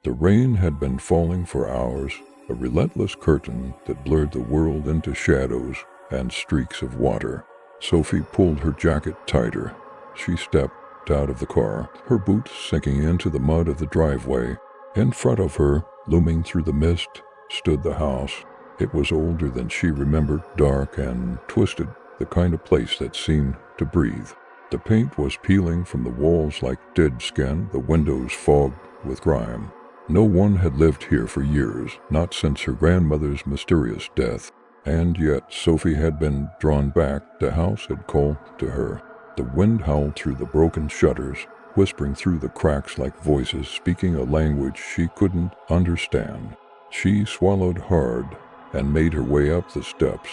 The rain had been falling for hours, a relentless curtain that blurred the world into shadows and streaks of water. Sophie pulled her jacket tighter. She stepped out of the car, her boots sinking into the mud of the driveway. In front of her, looming through the mist, stood the house. It was older than she remembered, dark and twisted, the kind of place that seemed to breathe. The paint was peeling from the walls like dead skin, the windows fogged with grime. No one had lived here for years, not since her grandmother's mysterious death. And yet Sophie had been drawn back. The house had called to her. The wind howled through the broken shutters, whispering through the cracks like voices speaking a language she couldn't understand. She swallowed hard and made her way up the steps,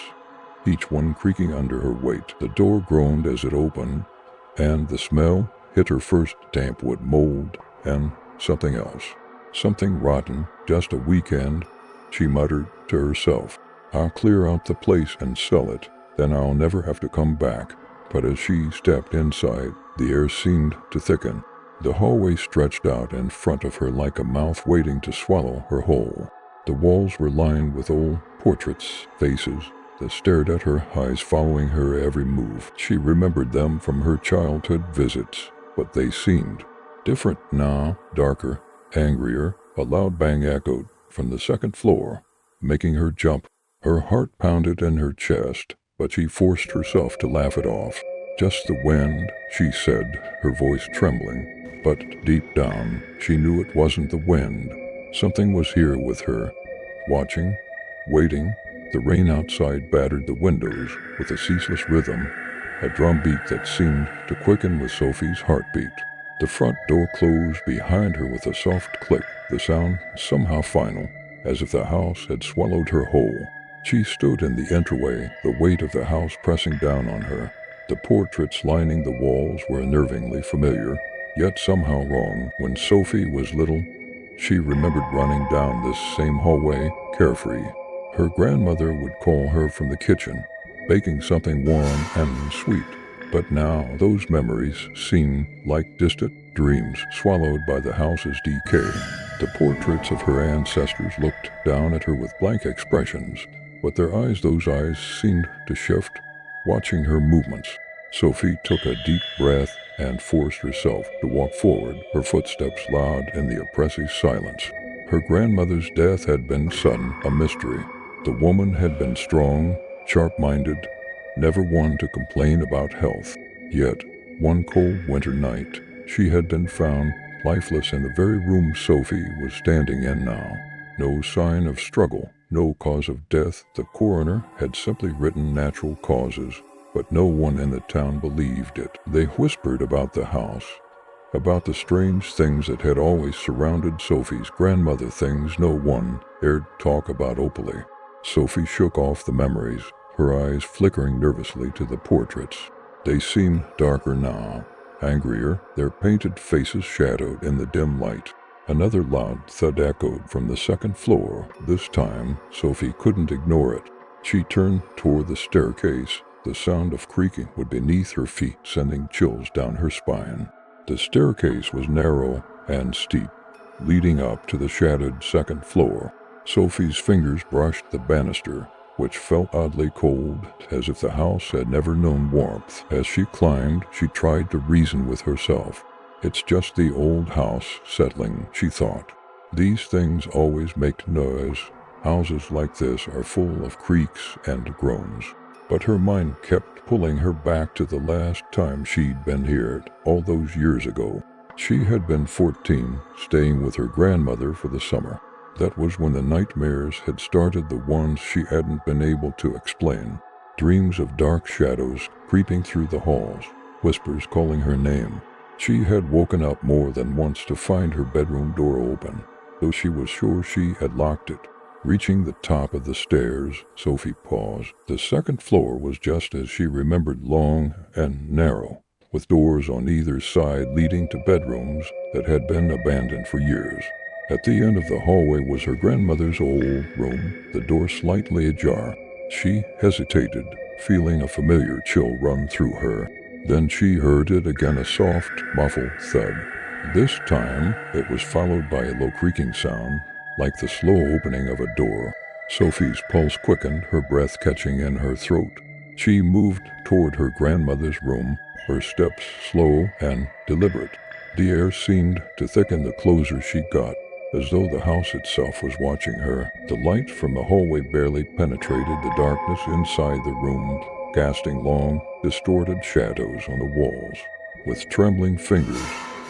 each one creaking under her weight. The door groaned as it opened, and the smell hit her first: damp wood, mold, and something else. Something rotten, just a weekend, she muttered to herself. I'll clear out the place and sell it, then I'll never have to come back. But as she stepped inside, the air seemed to thicken. The hallway stretched out in front of her like a mouth waiting to swallow her whole. The walls were lined with old portraits, faces that stared at her, eyes following her every move. She remembered them from her childhood visits, but they seemed different now, darker, angrier. A loud bang echoed from the second floor, making her jump. Her heart pounded in her chest, but she forced herself to laugh it off. Just the wind, she said, her voice trembling. But deep down, she knew it wasn't the wind. Something was here with her, watching, waiting. The rain outside battered the windows with a ceaseless rhythm, a drumbeat that seemed to quicken with Sophie's heartbeat. The front door closed behind her with a soft click, the sound somehow final, as if the house had swallowed her whole. She stood in the entryway, the weight of the house pressing down on her. The portraits lining the walls were unnervingly familiar, yet somehow wrong. When Sophie was little, she remembered running down this same hallway, carefree. Her grandmother would call her from the kitchen, baking something warm and sweet. But now those memories seemed like distant dreams swallowed by the house's decay. The portraits of her ancestors looked down at her with blank expressions, but those eyes seemed to shift, watching her movements. Sophie took a deep breath and forced herself to walk forward, her footsteps loud in the oppressive silence. Her grandmother's death had been sudden, a mystery. The woman had been strong, sharp-minded, never one to complain about health. Yet, one cold winter night, she had been found lifeless in the very room Sophie was standing in now. No sign of struggle, no cause of death. The coroner had simply written natural causes, but no one in the town believed it. They whispered about the house, about the strange things that had always surrounded Sophie's grandmother, things no one dared talk about openly. Sophie shook off the memories, her eyes flickering nervously to the portraits. They seemed darker now, angrier, their painted faces shadowed in the dim light. Another loud thud echoed from the second floor. This time, Sophie couldn't ignore it. She turned toward the staircase. The sound of creaking was beneath her feet, sending chills down her spine. The staircase was narrow and steep, leading up to the shadowed second floor. Sophie's fingers brushed the banister, which felt oddly cold, as if the house had never known warmth. As she climbed, she tried to reason with herself. It's just the old house settling, she thought. These things always make noise. Houses like this are full of creaks and groans. But her mind kept pulling her back to the last time she'd been here, all those years ago. She had been 14, staying with her grandmother for the summer. That was when the nightmares had started, the ones she hadn't been able to explain. Dreams of dark shadows creeping through the halls, whispers calling her name. She had woken up more than once to find her bedroom door open, though she was sure she had locked it. Reaching the top of the stairs, Sophie paused. The second floor was just as she remembered, long and narrow, with doors on either side leading to bedrooms that had been abandoned for years. At the end of the hallway was her grandmother's old room, the door slightly ajar. She hesitated, feeling a familiar chill run through her. Then she heard it again, a soft, muffled thud. This time, it was followed by a low creaking sound, like the slow opening of a door. Sophie's pulse quickened, her breath catching in her throat. She moved toward her grandmother's room, her steps slow and deliberate. The air seemed to thicken the closer she got, as though the house itself was watching her. The light from the hallway barely penetrated the darkness inside the room, casting long, distorted shadows on the walls. With trembling fingers,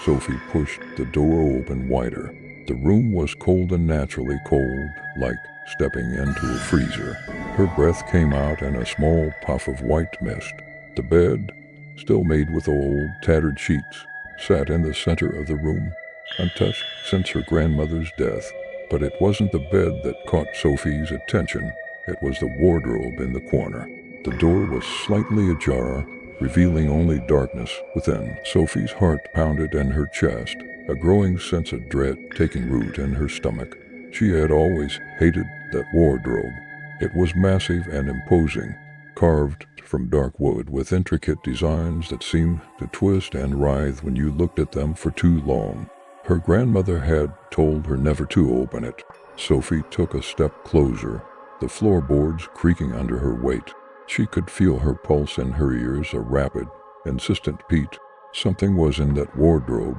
Sophie pushed the door open wider. The room was cold, unnaturally cold, like stepping into a freezer. Her breath came out in a small puff of white mist. The bed, still made with old, tattered sheets, sat in the center of the room, untouched since her grandmother's death. But it wasn't the bed that caught Sophie's attention. It was the wardrobe in the corner. The door was slightly ajar, revealing only darkness within. Sophie's heart pounded in her chest, a growing sense of dread taking root in her stomach. She had always hated that wardrobe. It was massive and imposing, carved from dark wood with intricate designs that seemed to twist and writhe when you looked at them for too long. Her grandmother had told her never to open it. Sophie took a step closer, the floorboards creaking under her weight. She could feel her pulse in her ears, a rapid, insistent beat. Something was in that wardrobe.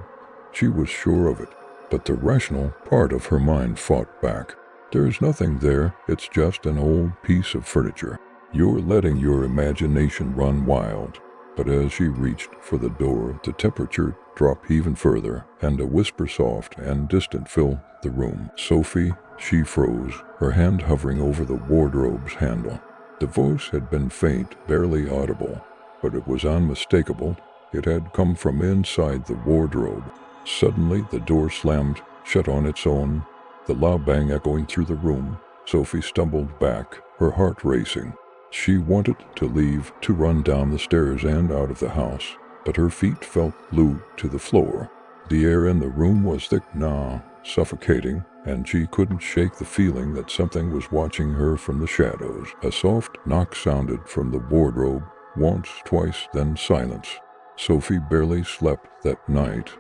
She was sure of it, but the rational part of her mind fought back. There's nothing there, it's just an old piece of furniture. You're letting your imagination run wild. But as she reached for the door, the temperature dropped even further, and a whisper soft and distant filled the room. Sophie, she froze, her hand hovering over the wardrobe's handle. The voice had been faint, barely audible, but it was unmistakable. It had come from inside the wardrobe. Suddenly, the door slammed shut on its own, the loud bang echoing through the room. Sophie stumbled back, her heart racing. She wanted to leave, to run down the stairs and out of the house, but her feet felt glued to the floor. The air in the room was thick now, suffocating, and she couldn't shake the feeling that something was watching her from the shadows. A soft knock sounded from the wardrobe, once, twice, then silence. Sophie barely slept that night.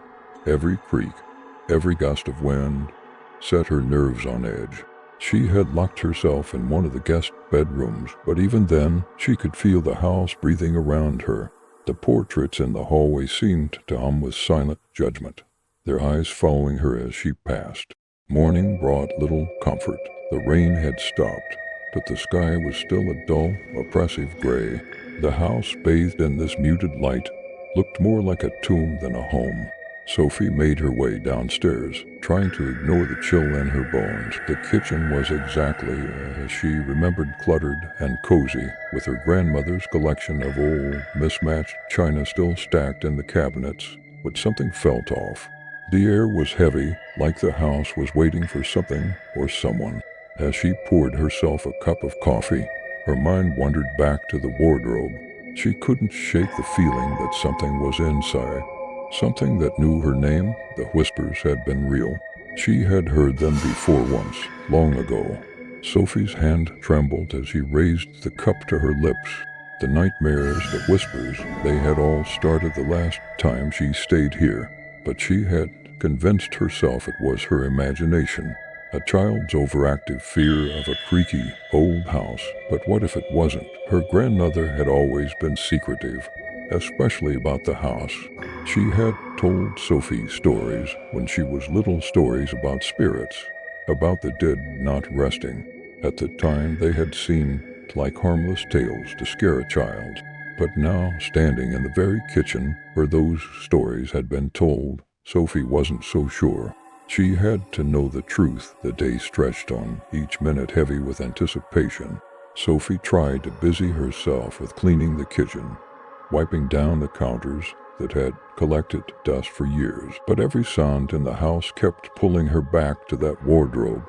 Every creak, every gust of wind, set her nerves on edge. She had locked herself in one of the guest bedrooms, but even then, she could feel the house breathing around her. The portraits in the hallway seemed to hum with silent judgment, their eyes following her as she passed. Morning brought little comfort. The rain had stopped, but the sky was still a dull, oppressive gray. The house, bathed in this muted light, looked more like a tomb than a home. Sophie made her way downstairs, trying to ignore the chill in her bones. The kitchen was exactly as she remembered, cluttered and cozy, with her grandmother's collection of old, mismatched china still stacked in the cabinets, but something felt off. The air was heavy, like the house was waiting for something or someone. As she poured herself a cup of coffee, her mind wandered back to the wardrobe. She couldn't shake the feeling that something was inside. Something that knew her name. The whispers had been real. She had heard them before once, long ago. Sophie's hand trembled as she raised the cup to her lips. The nightmares, the whispers, they had all started the last time she stayed here. But she had convinced herself it was her imagination, a child's overactive fear of a creaky, old house. But what if it wasn't? Her grandmother had always been secretive, especially about the house. She had told Sophie stories when she was little, stories about spirits, about the dead not resting. At the time they had seemed like harmless tales to scare a child. But now, standing in the very kitchen where those stories had been told, Sophie wasn't so sure. She had to know the truth. The day stretched on, each minute heavy with anticipation. Sophie tried to busy herself with cleaning the kitchen, wiping down the counters that had collected dust for years. But every sound in the house kept pulling her back to that wardrobe,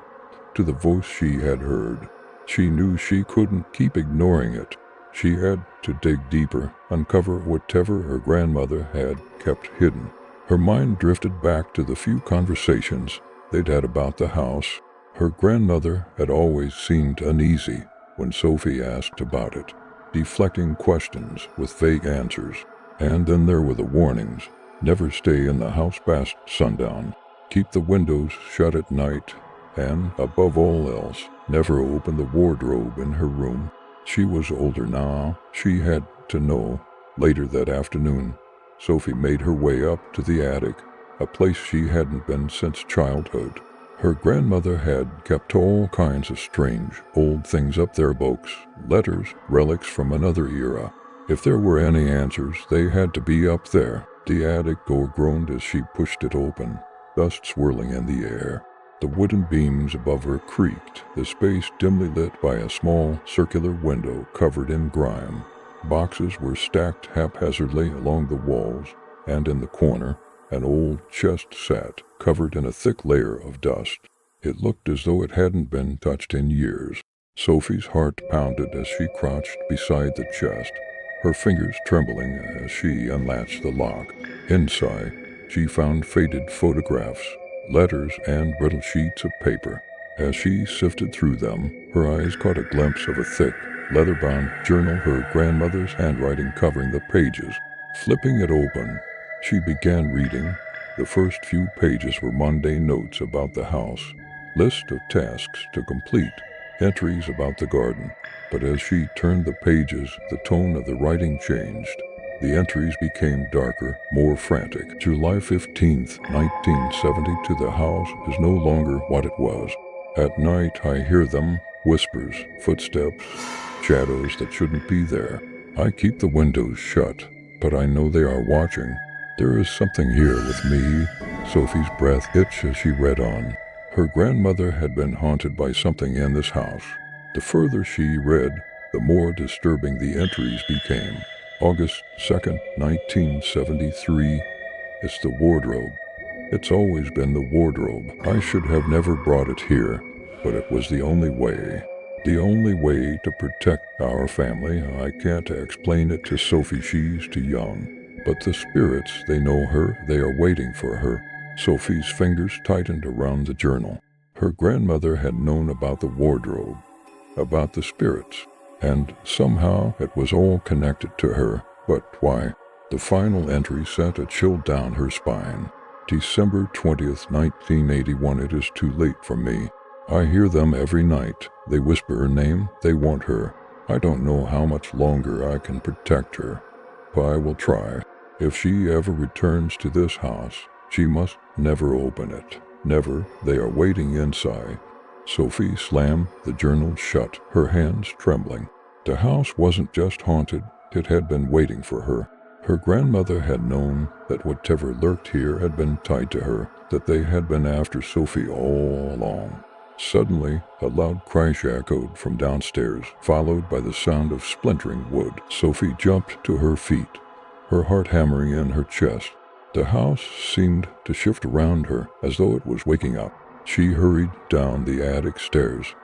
to the voice she had heard. She knew she couldn't keep ignoring it. She had to dig deeper, uncover whatever her grandmother had kept hidden. Her mind drifted back to the few conversations they'd had about the house. Her grandmother had always seemed uneasy when Sophie asked about it, deflecting questions with vague answers. And then there were the warnings, Never stay in the house past sundown. Keep the windows shut at night, and, above all else, never open the wardrobe in her room. She was older now. She had to know. Later that afternoon, Sophie made her way up to the attic, a place she hadn't been since childhood. Her grandmother had kept all kinds of strange, old things up there, books, letters, relics from another era. If there were any answers, they had to be up there. The attic door groaned as she pushed it open, dust swirling in the air. The wooden beams above her creaked, the space dimly lit by a small, circular window covered in grime. Boxes were stacked haphazardly along the walls, and in the corner, an old chest sat, covered in a thick layer of dust. It looked as though it hadn't been touched in years. Sophie's heart pounded as she crouched beside the chest, her fingers trembling as she unlatched the lock. Inside, she found faded photographs, letters, and brittle sheets of paper. As she sifted through them, her eyes caught a glimpse of a thick, leather-bound journal, her grandmother's handwriting covering the pages. Flipping it open, she began reading. The first few pages were mundane notes about the house, list of tasks to complete, entries about the garden. But as she turned the pages, the tone of the writing changed. The entries became darker, more frantic. July 15th, 1972. The house is no longer what it was. At night I hear them, whispers, footsteps, shadows that shouldn't be there. I keep the windows shut, but I know they are watching. There is something here with me. Sophie's breath itched as she read on. Her grandmother had been haunted by something in this house. The further she read, the more disturbing the entries became. August 2nd, 1973. It's the wardrobe. It's always been the wardrobe. I should have never brought it here, but it was the only way. The only way to protect our family. I can't explain it to Sophie, she's too young. But the spirits, they know her, they are waiting for her. Sophie's fingers tightened around the journal. Her grandmother had known about the wardrobe, about the spirits, and somehow it was all connected to her. But why? The final entry sent a chill down her spine. December 20th, 1981. It is too late for me. I hear them every night. They whisper her name. They want her. I don't know how much longer I can protect her, but I will try. If she ever returns to this house, she must never open it. Never. They are waiting inside. Sophie slammed the journal shut, her hands trembling. The house wasn't just haunted, it had been waiting for her. Her grandmother had known that whatever lurked here had been tied to her, that they had been after Sophie all along. Suddenly, a loud crash echoed from downstairs, followed by the sound of splintering wood. Sophie jumped to her feet, her heart hammering in her chest. The house seemed to shift around her, as though it was waking up. She hurried down the attic stairs,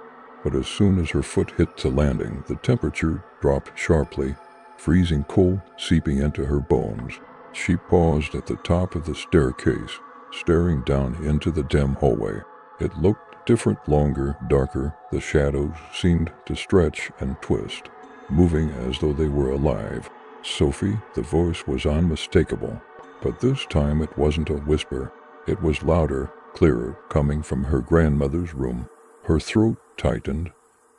but as soon as her foot hit the landing, the temperature dropped sharply, freezing cold seeping into her bones. She paused at the top of the staircase, staring down into the dim hallway. It looked different, longer, darker. The shadows seemed to stretch and twist, moving as though they were alive. Sophie, the voice was unmistakable, but this time it wasn't a whisper. It was louder, clearer, coming from her grandmother's room. Her throat tightened,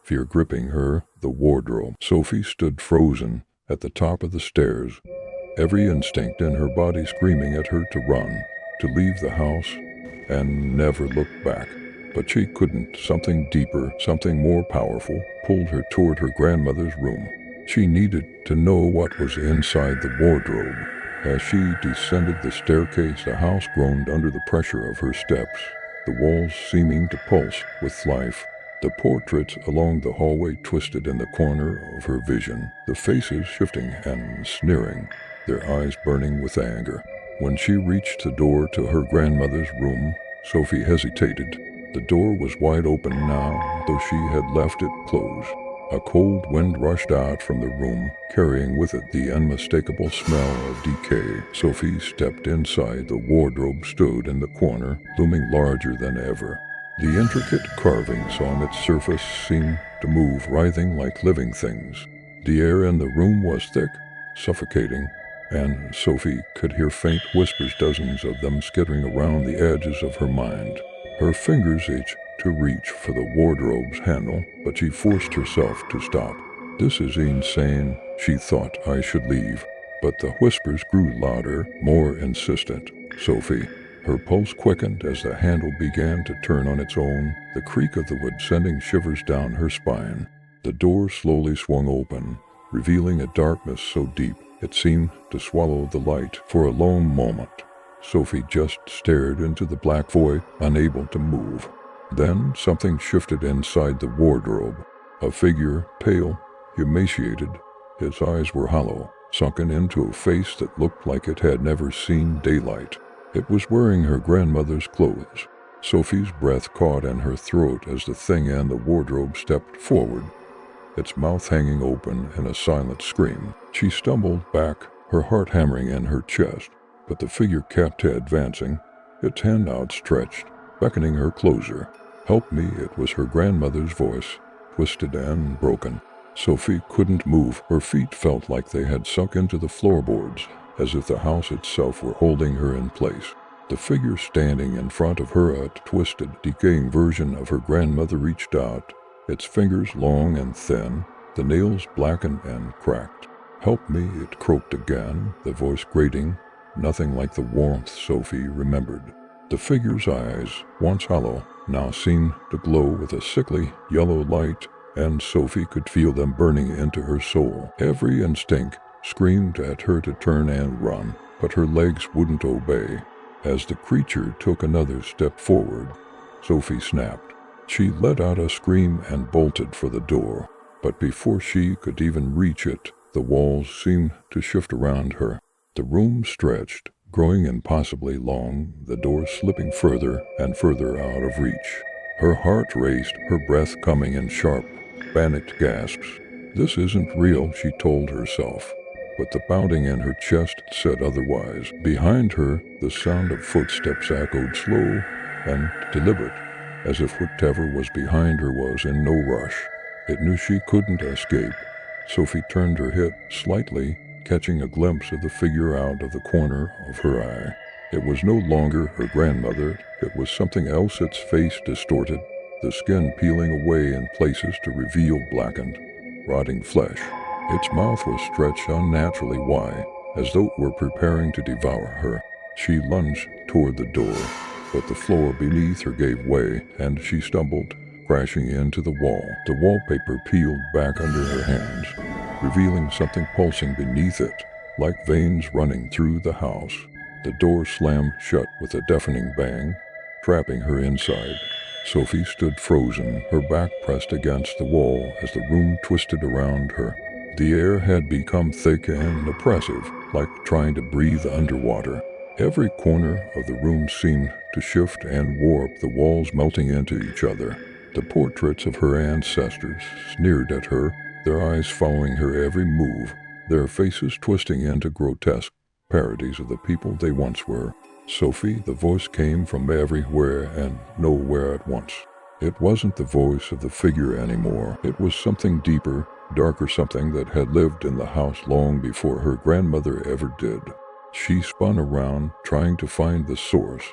fear gripping her. The wardrobe. Sophie stood frozen at the top of the stairs, every instinct in her body screaming at her to run, to leave the house, and never look back. But she couldn't. Something deeper, something more powerful, pulled her toward her grandmother's room. She needed to know what was inside the wardrobe. As she descended the staircase, the house groaned under the pressure of her steps, the walls seeming to pulse with life. The portraits along the hallway twisted in the corner of her vision, the faces shifting and sneering, their eyes burning with anger. When she reached the door to her grandmother's room, Sophie hesitated. The door was wide open now, though she had left it closed. A cold wind rushed out from the room, carrying with it the unmistakable smell of decay. Sophie stepped inside. The wardrobe stood in the corner, looming larger than ever. The intricate carvings on its surface seemed to move, writhing like living things. The air in the room was thick, suffocating, and Sophie could hear faint whispers, dozens of them skittering around the edges of her mind. Her fingers itched to reach for the wardrobe's handle, but she forced herself to stop. This is insane, she thought. I should leave. But the whispers grew louder, more insistent. Sophie. Her pulse quickened as the handle began to turn on its own, the creak of the wood sending shivers down her spine. The door slowly swung open, revealing a darkness so deep it seemed to swallow the light. For a long moment, Sophie just stared into the black void, unable to move. Then something shifted inside the wardrobe. A figure, pale, emaciated. His eyes were hollow, sunken into a face that looked like it had never seen daylight. It was wearing her grandmother's clothes. Sophie's breath caught in her throat as the thing in the wardrobe stepped forward, its mouth hanging open in a silent scream. She stumbled back, her heart hammering in her chest, but the figure kept advancing, its hand outstretched, beckoning her closer. "Help me," it was her grandmother's voice, twisted and broken. Sophie couldn't move. Her feet felt like they had sunk into the floorboards, as if the house itself were holding her in place. The figure standing in front of her, a twisted, decaying version of her grandmother, reached out, its fingers long and thin, the nails blackened and cracked. "Help me," it croaked again, the voice grating, nothing like the warmth Sophie remembered. The figure's eyes, once hollow, now seemed to glow with a sickly yellow light, and Sophie could feel them burning into her soul. Every instinct screamed at her to turn and run, but her legs wouldn't obey. As the creature took another step forward, Sophie snapped. She let out a scream and bolted for the door, but before she could even reach it, the walls seemed to shift around her. The room stretched, growing impossibly long, the door slipping further and further out of reach. Her heart raced, her breath coming in sharp, panicked gasps. "This isn't real," she told herself, but the pounding in her chest said otherwise. Behind her, the sound of footsteps echoed, slow and deliberate, as if whatever was behind her was in no rush. It knew she couldn't escape. Sophie turned her head slightly, catching a glimpse of the figure out of the corner of her eye. It was no longer her grandmother, it was something else, its face distorted, the skin peeling away in places to reveal blackened, rotting flesh. Its mouth was stretched unnaturally wide, as though it were preparing to devour her. She lunged toward the door, but the floor beneath her gave way, and she stumbled, crashing into the wall. The wallpaper peeled back under her hands, revealing something pulsing beneath it, like veins running through the house. The door slammed shut with a deafening bang, trapping her inside. Sophie stood frozen, her back pressed against the wall as the room twisted around her. The air had become thick and oppressive, like trying to breathe underwater. Every corner of the room seemed to shift and warp, the walls melting into each other. The portraits of her ancestors sneered at her, their eyes following her every move, their faces twisting into grotesque parodies of the people they once were. "Sophie," the voice came from everywhere and nowhere at once. It wasn't the voice of the figure anymore. It was something deeper, darker, something that had lived in the house long before her grandmother ever did. She spun around, trying to find the source,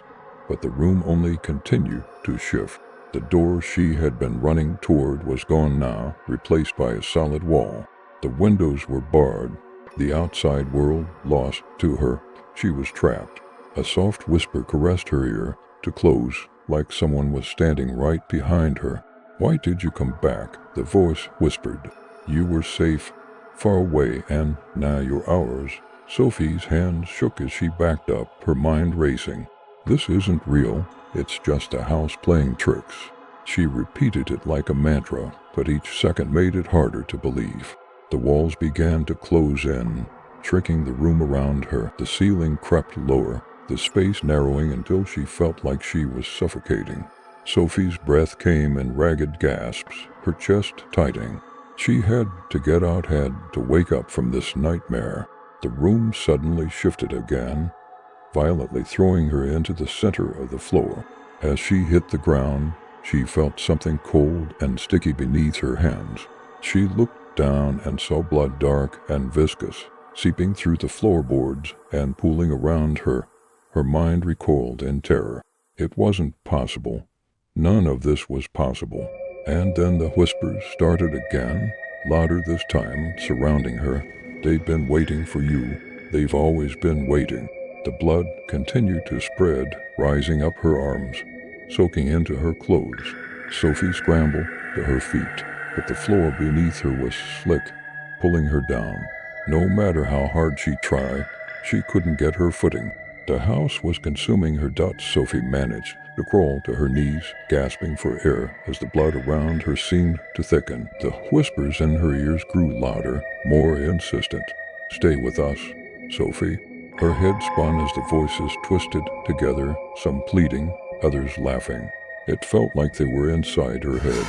but the room only continued to shift. The door she had been running toward was gone now, replaced by a solid wall. The windows were barred, the outside world lost to her. She was trapped. A soft whisper caressed her ear, to close, like someone was standing right behind her. "Why did you come back?" the voice whispered. "You were safe, far away, and now you're ours." Sophie's hands shook as she backed up, her mind racing. "This isn't real. It's just a house playing tricks." She repeated it like a mantra, but each second made it harder to believe. The walls began to close in, shrinking the room around her. The ceiling crept lower, the space narrowing until she felt like she was suffocating. Sophie's breath came in ragged gasps, her chest tightening. She had to get out, had to wake up from this nightmare. The room suddenly shifted again, violently throwing her into the center of the floor. As she hit the ground, she felt something cold and sticky beneath her hands. She looked down and saw blood, dark and viscous, seeping through the floorboards and pooling around her. Her mind recoiled in terror. It wasn't possible. None of this was possible. And then the whispers started again, louder this time, surrounding her. "They've been waiting for you. They've always been waiting." The blood continued to spread, rising up her arms, soaking into her clothes. Sophie scrambled to her feet, but the floor beneath her was slick, pulling her down. No matter how hard she tried, she couldn't get her footing. The house was consuming her. Sophie managed to crawl to her knees, gasping for air as the blood around her seemed to thicken. The whispers in her ears grew louder, more insistent. "Stay with us, Sophie." Her head spun as the voices twisted together, some pleading, others laughing. It felt like they were inside her head,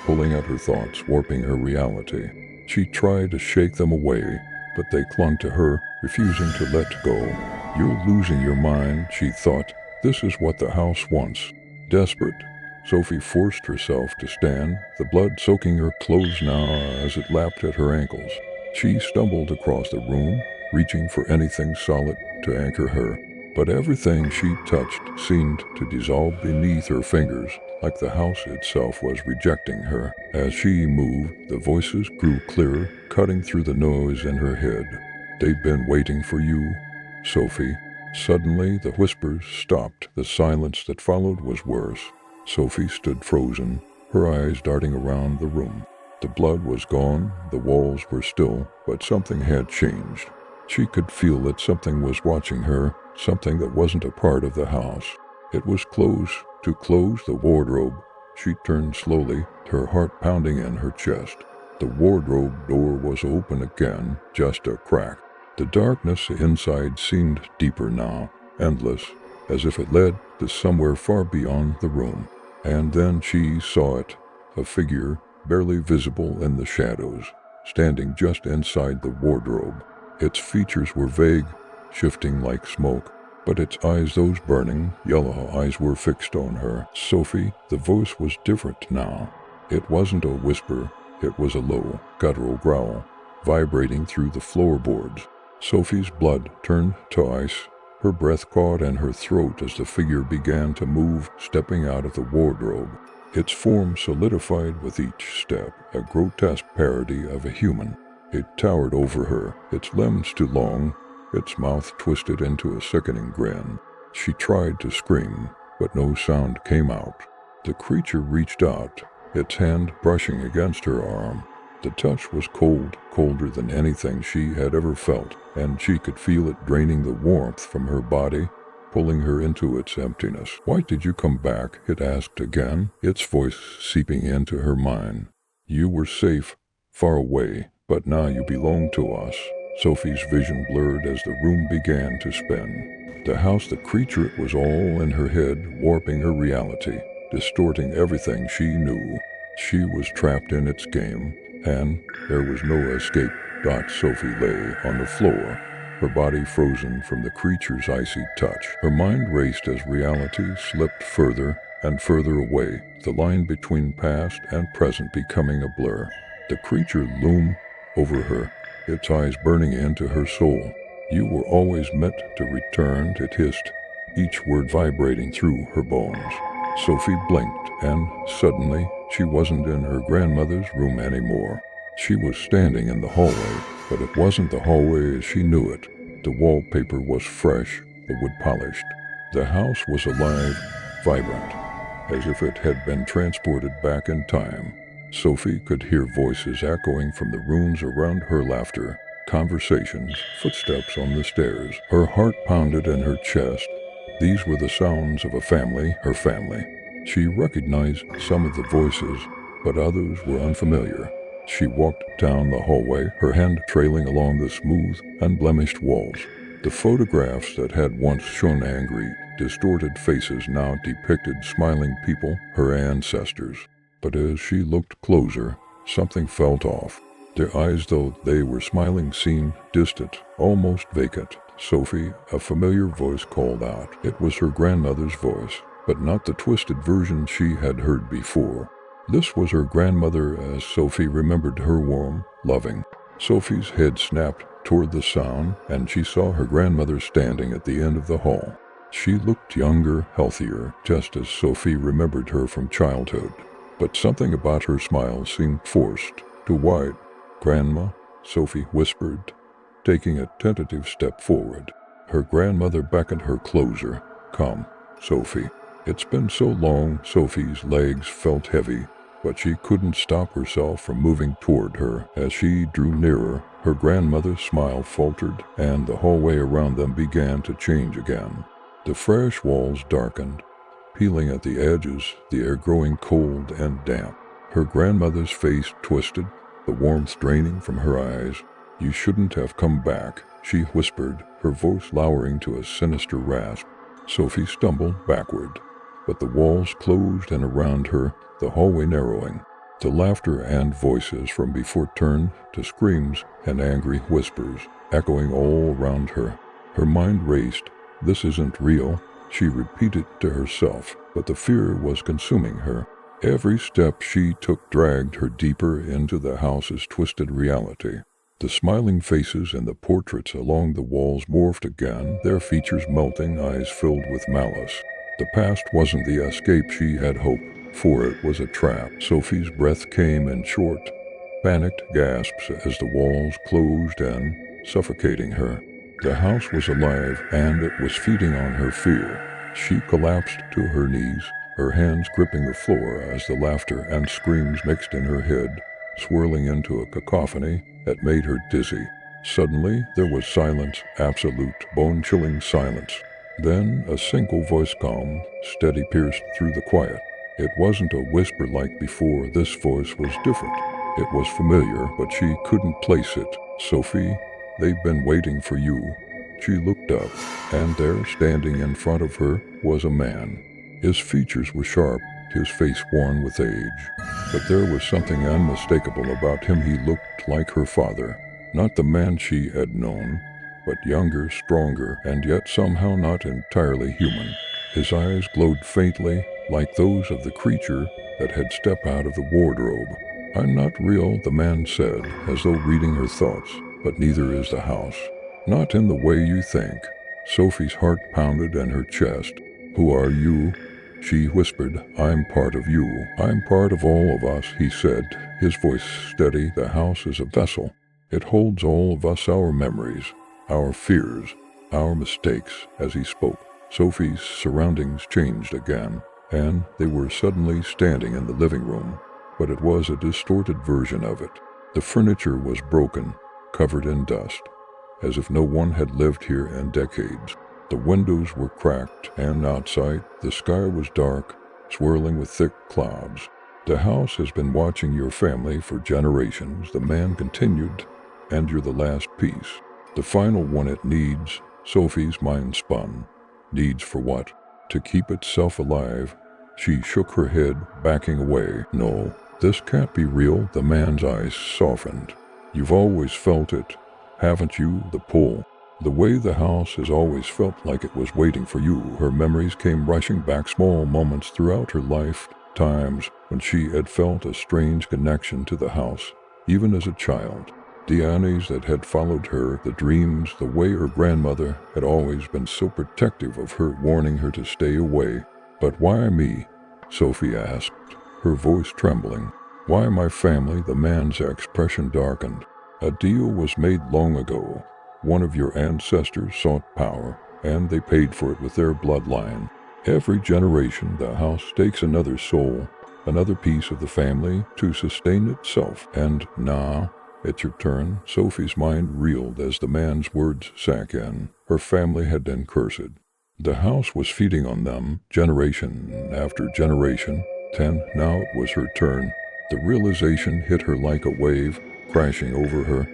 pulling at her thoughts, warping her reality. She tried to shake them away, but they clung to her, refusing to let go. "You're losing your mind," she thought. "This is what the house wants." Desperate, Sophie forced herself to stand, the blood soaking her clothes now as it lapped at her ankles. She stumbled across the room, reaching for anything solid to anchor her. But everything she touched seemed to dissolve beneath her fingers, like the house itself was rejecting her. As she moved, the voices grew clearer, cutting through the noise in her head. "They've been waiting for you, Sophie." Suddenly, the whispers stopped. The silence that followed was worse. Sophie stood frozen, her eyes darting around the room. The blood was gone, the walls were still, but something had changed. She could feel that something was watching her, something that wasn't a part of the house. It was close. To close the wardrobe, she turned slowly, her heart pounding in her chest. The wardrobe door was open again, just a crack. The darkness inside seemed deeper now, endless, as if it led to somewhere far beyond the room. And then she saw it, a figure barely visible in the shadows, standing just inside the wardrobe. Its features were vague, shifting like smoke, but its eyes, those burning, yellow eyes, were fixed on her. "Sophie," the voice was different now. It wasn't a whisper, it was a low, guttural growl, vibrating through the floorboards. Sophie's blood turned to ice, her breath caught in her throat as the figure began to move, stepping out of the wardrobe. Its form solidified with each step, a grotesque parody of a human. It towered over her, its limbs too long, its mouth twisted into a sickening grin. She tried to scream, but no sound came out. The creature reached out, its hand brushing against her arm. The touch was cold, colder than anything she had ever felt, and she could feel it draining the warmth from her body, pulling her into its emptiness. "Why did you come back?" it asked again, its voice seeping into her mind. "You were safe, far away, but now you belong to us." Sophie's vision blurred as the room began to spin. The house, the creature, it was all in her head, warping her reality, distorting everything she knew. She was trapped in its game, and there was no escape. Sophie lay on the floor, her body frozen from the creature's icy touch. Her mind raced as reality slipped further and further away, the line between past and present becoming a blur. The creature loomed over her, its eyes burning into her soul. "You were always meant to return," it hissed, each word vibrating through her bones. Sophie blinked, and suddenly she wasn't in her grandmother's room anymore. She was standing in the hallway, but it wasn't the hallway as she knew it. The wallpaper was fresh, the wood polished. The house was alive, vibrant, as if it had been transported back in time. Sophie could hear voices echoing from the rooms around her, laughter, conversations, footsteps on the stairs. Her heart pounded in her chest. These were the sounds of a family, her family. She recognized some of the voices, but others were unfamiliar. She walked down the hallway, her hand trailing along the smooth, unblemished walls. The photographs that had once shown angry, distorted faces now depicted smiling people, her ancestors. But as she looked closer, something felt off. Their eyes, though they were smiling, seemed distant, almost vacant. "Sophie," a familiar voice called out. It was her grandmother's voice, but not the twisted version she had heard before. This was her grandmother as Sophie remembered her, warm, loving. Sophie's head snapped toward the sound, and she saw her grandmother standing at the end of the hall. She looked younger, healthier, just as Sophie remembered her from childhood. But something about her smile seemed forced, too wide. "Grandma," Sophie whispered, taking a tentative step forward. Her grandmother beckoned her closer. "Come, Sophie." It's been so long. Sophie's legs felt heavy, but she couldn't stop herself from moving toward her. As she drew nearer, her grandmother's smile faltered, and the hallway around them began to change again. The fresh walls darkened, peeling at the edges, the air growing cold and damp. Her grandmother's face twisted, the warmth draining from her eyes. "You shouldn't have come back," she whispered, her voice lowering to a sinister rasp. Sophie stumbled backward, but the walls closed in around her, the hallway narrowing. The laughter and voices from before turned to screams and angry whispers, echoing all around her. Her mind raced. "This isn't real," she repeated to herself, but the fear was consuming her. Every step she took dragged her deeper into the house's twisted reality. The smiling faces and the portraits along the walls morphed again, their features melting, eyes filled with malice. The past wasn't the escape she had hoped for, it was a trap. Sophie's breath came in short, panicked gasps as the walls closed in, suffocating her. The house was alive, and it was feeding on her fear. She collapsed to her knees, her hands gripping the floor as the laughter and screams mixed in her head, swirling into a cacophony that made her dizzy. Suddenly, there was silence, absolute, bone-chilling silence. Then a single voice, calm, steady, pierced through the quiet. It wasn't a whisper like before. This voice was different. It was familiar, but she couldn't place it. "Sophie, they've been waiting for you." She looked up, and there, standing in front of her, was a man. His features were sharp, his face worn with age. But there was something unmistakable about him. He looked like her father. Not the man she had known, but younger, stronger, and yet somehow not entirely human. His eyes glowed faintly, like those of the creature that had stepped out of the wardrobe. "I'm not real," the man said, as though reading her thoughts, "but neither is the house. Not in the way you think." Sophie's heart pounded in her chest. "Who are you?" she whispered. "I'm part of you. I'm part of all of us," he said, his voice steady. "The house is a vessel. It holds all of us, our memories, our fears, our mistakes." As he spoke, Sophie's surroundings changed again, and they were suddenly standing in the living room, but it was a distorted version of it. The furniture was broken, covered in dust, as if no one had lived here in decades. The windows were cracked, and outside, the sky was dark, swirling with thick clouds. "The house has been watching your family for generations," the man continued, "and you're the last piece. The final one it needs." Sophie's mind spun. Needs for what? To keep itself alive. She shook her head, backing away. "No, this can't be real." The man's eyes softened. "You've always felt it, haven't you? The pull. The way the house has always felt like it was waiting for you." Her memories came rushing back, small moments throughout her life, times when she had felt a strange connection to the house, even as a child. The unease that had followed her, the dreams, the way her grandmother had always been so protective of her, warning her to stay away. "But why me?" Sophie asked, her voice trembling. "Why my family?" The man's expression darkened. "A deal was made long ago. One of your ancestors sought power, and they paid for it with their bloodline. Every generation, the house takes another soul, another piece of the family to sustain itself. And now, it's your turn." Sophie's mind reeled as the man's words sank in. Her family had been cursed. The house was feeding on them, generation after generation. Now it was her turn. The realization hit her like a wave, crashing over her,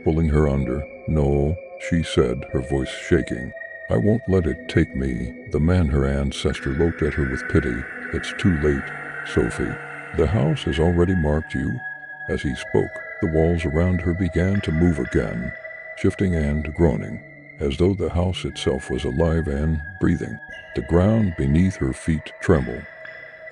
pulling her under. "No," she said, her voice shaking. "I won't let it take me." The man, her ancestor, looked at her with pity. "It's too late, Sophie. The house has already marked you." As he spoke, the walls around her began to move again, shifting and groaning, as though the house itself was alive and breathing. The ground beneath her feet trembled,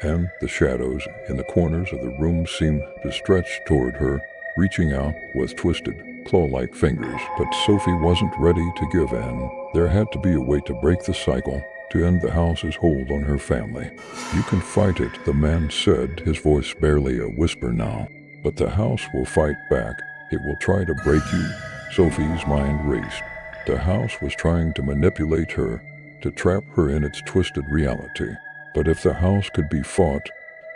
and the shadows in the corners of the room seemed to stretch toward her, reaching out with twisted, claw-like fingers. But Sophie wasn't ready to give in. There had to be a way to break the cycle, to end the house's hold on her family. "You can fight it," the man said, his voice barely a whisper now. "But the house will fight back. It will try to break you." Sophie's mind raced. The house was trying to manipulate her, to trap her in its twisted reality. But if the house could be fought,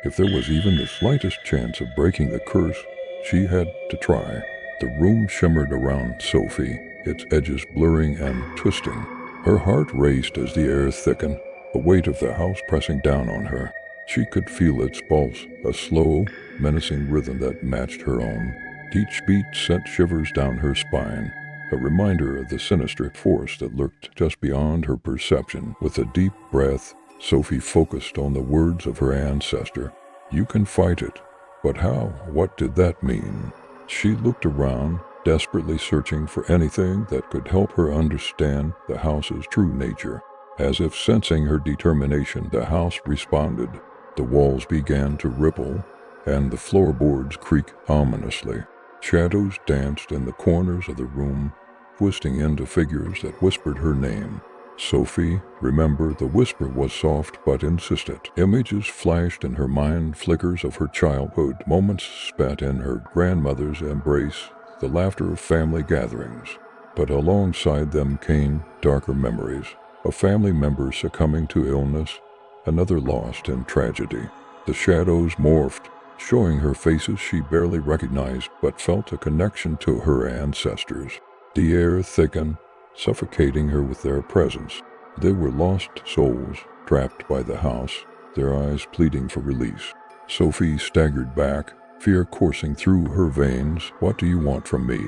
if there was even the slightest chance of breaking the curse, she had to try. The room shimmered around Sophie, its edges blurring and twisting. Her heart raced as the air thickened, the weight of the house pressing down on her. She could feel its pulse, a slow, menacing rhythm that matched her own. Each beat sent shivers down her spine, a reminder of the sinister force that lurked just beyond her perception. With a deep breath, Sophie focused on the words of her ancestor. "You can fight it." But how? What did that mean? She looked around, desperately searching for anything that could help her understand the house's true nature. As if sensing her determination, the house responded. The walls began to ripple, and the floorboards creaked ominously. Shadows danced in the corners of the room, twisting into figures that whispered her name. "Sophie." Remember, the whisper was soft but insistent. Images flashed in her mind, flickers of her childhood, moments spent in her grandmother's embrace, the laughter of family gatherings. But alongside them came darker memories. A family member succumbing to illness, another lost in tragedy. The shadows morphed, showing her faces she barely recognized but felt a connection to her ancestors. The air thickened, suffocating her with their presence. They were lost souls, trapped by the house, their eyes pleading for release. Sophie staggered back, fear coursing through her veins. "What do you want from me?"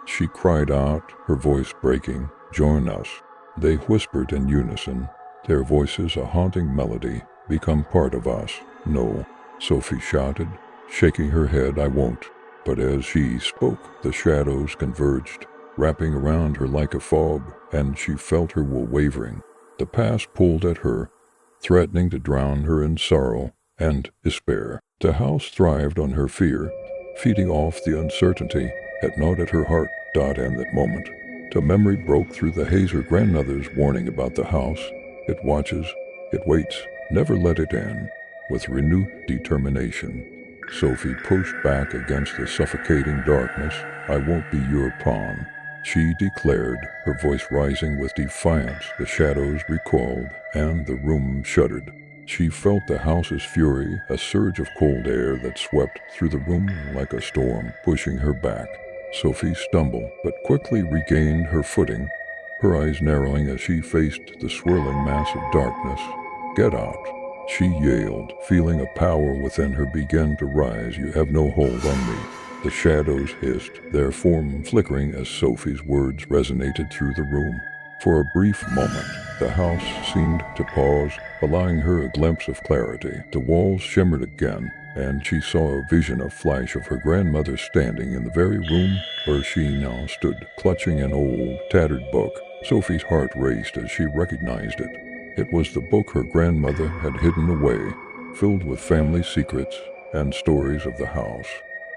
She cried out, her voice breaking. "Join us." They whispered in unison, their voices a haunting melody. "Become part of us." "No," Sophie shouted, shaking her head. "I won't." But as she spoke, the shadows converged, wrapping around her like a fog, and she felt her will wavering. The past pulled at her, threatening to drown her in sorrow and despair. The house thrived on her fear, feeding off the uncertainty, yet not at her heart. In that moment, the memory broke through the haze. Her grandmother's warning about the house. "It watches, it waits, never let it in." With renewed determination, Sophie pushed back against the suffocating darkness. "I won't be your pawn," she declared, her voice rising with defiance. The shadows recoiled, and the room shuddered. She felt the house's fury, a surge of cold air that swept through the room like a storm, pushing her back. Sophie stumbled, but quickly regained her footing, her eyes narrowing as she faced the swirling mass of darkness. "Get out," she yelled, feeling a power within her begin to rise. "You have no hold on me." The shadows hissed, their form flickering as Sophie's words resonated through the room. For a brief moment, the house seemed to pause, allowing her a glimpse of clarity. The walls shimmered again, and she saw a vision, a flash of her grandmother standing in the very room where she now stood, clutching an old, tattered book. Sophie's heart raced as she recognized it. It was the book her grandmother had hidden away, filled with family secrets and stories of the house.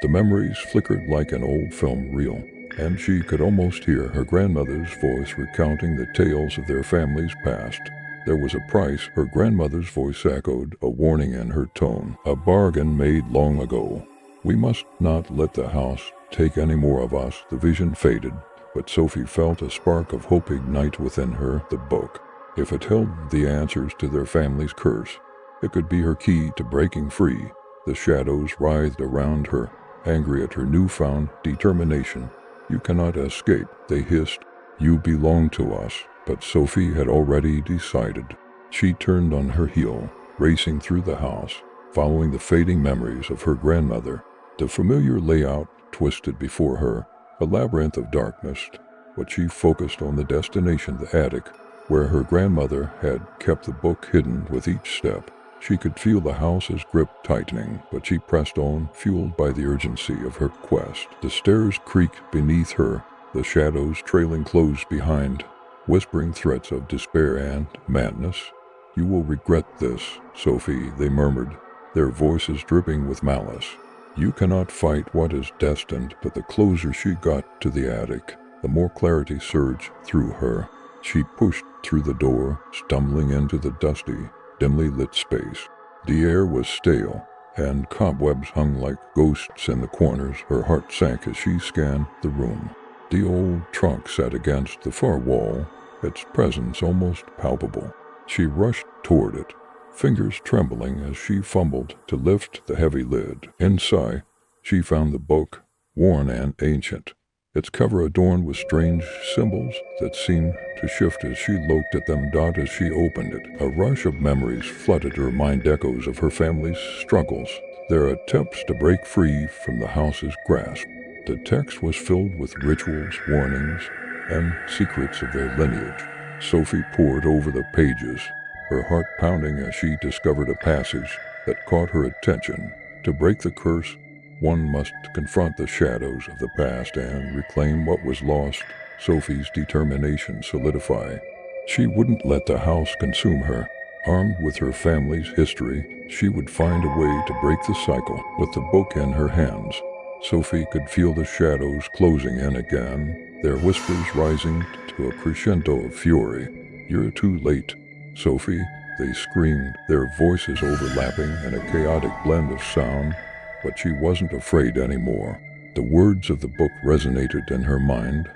The memories flickered like an old film reel, and she could almost hear her grandmother's voice recounting the tales of their family's past. "There was a price," her grandmother's voice echoed, a warning in her tone. "A bargain made long ago. We must not let the house take any more of us." The vision faded, but Sophie felt a spark of hope ignite within her. The book, if it held the answers to their family's curse, it could be her key to breaking free. The shadows writhed around her, angry at her newfound determination. "You cannot escape," they hissed. "You belong to us." But Sophie had already decided. She turned on her heel, racing through the house, following the fading memories of her grandmother. The familiar layout twisted before her, a labyrinth of darkness, but she focused on the destination, the attic, where her grandmother had kept the book hidden. With each step, she could feel the house's grip tightening, but she pressed on, fueled by the urgency of her quest. The stairs creaked beneath her, the shadows trailing close behind, whispering threats of despair and madness. "You will regret this, Sophie," they murmured, their voices dripping with malice. You cannot fight what is destined, but the closer she got to the attic, the more clarity surged through her. She pushed through the door, stumbling into the dusty, dimly lit space. The air was stale, and cobwebs hung like ghosts in the corners. Her heart sank as she scanned the room. The old trunk sat against the far wall, its presence almost palpable. She rushed toward it, fingers trembling as she fumbled to lift the heavy lid. Inside, she found the book, worn and ancient, its cover adorned with strange symbols that seemed to shift as she looked at them. As she opened it, a rush of memories flooded her mind, echoes of her family's struggles, their attempts to break free from the house's grasp. The text was filled with rituals, warnings, and secrets of their lineage. Sophie pored over the pages, her heart pounding as she discovered a passage that caught her attention. To break the curse, one must confront the shadows of the past and reclaim what was lost. Sophie's determination solidified. She wouldn't let the house consume her. Armed with her family's history, she would find a way to break the cycle. With the book in her hands, Sophie could feel the shadows closing in again, their whispers rising to a crescendo of fury. "You're too late, Sophie," they screamed, their voices overlapping in a chaotic blend of sound. But she wasn't afraid anymore. The words of the book resonated in her mind,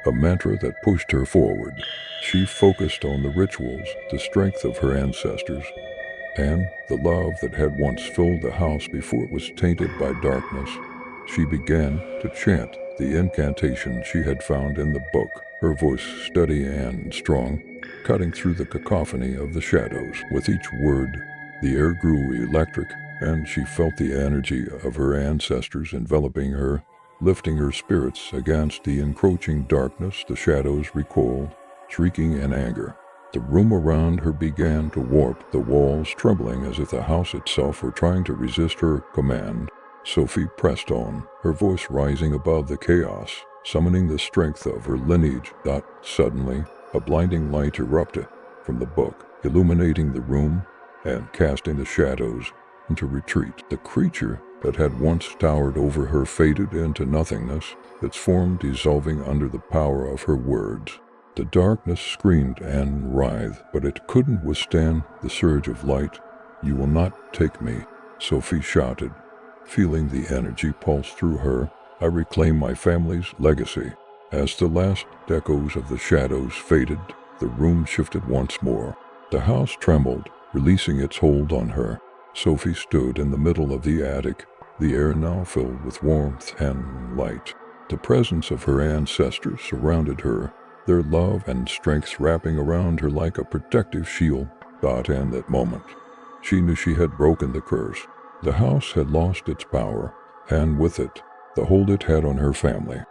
a mantra that pushed her forward. She focused on the rituals, the strength of her ancestors, and the love that had once filled the house before it was tainted by darkness. She began to chant the incantation she had found in the book, her voice steady and strong, cutting through the cacophony of the shadows. With each word, the air grew electric, and she felt the energy of her ancestors enveloping her, lifting her spirits against the encroaching darkness. The shadows recoiled, shrieking in anger. The room around her began to warp, the walls trembling as if the house itself were trying to resist her command. Sophie pressed on, her voice rising above the chaos, summoning the strength of her lineage. Suddenly, a blinding light erupted from the book, illuminating the room and casting the shadows into retreat. The creature that had once towered over her faded into nothingness, its form dissolving under the power of her words. The darkness screamed and writhed, but it couldn't withstand the surge of light. "You will not take me," Sophie shouted, feeling the energy pulse through her. "I reclaim my family's legacy." As the last echoes of the shadows faded, the room shifted once more. The house trembled, releasing its hold on her. Sophie stood in the middle of the attic, the air now filled with warmth and light. The presence of her ancestors surrounded her, their love and strength wrapping around her like a protective shield. In that moment, she knew she had broken the curse. The house had lost its power, and with it, the hold it had on her family.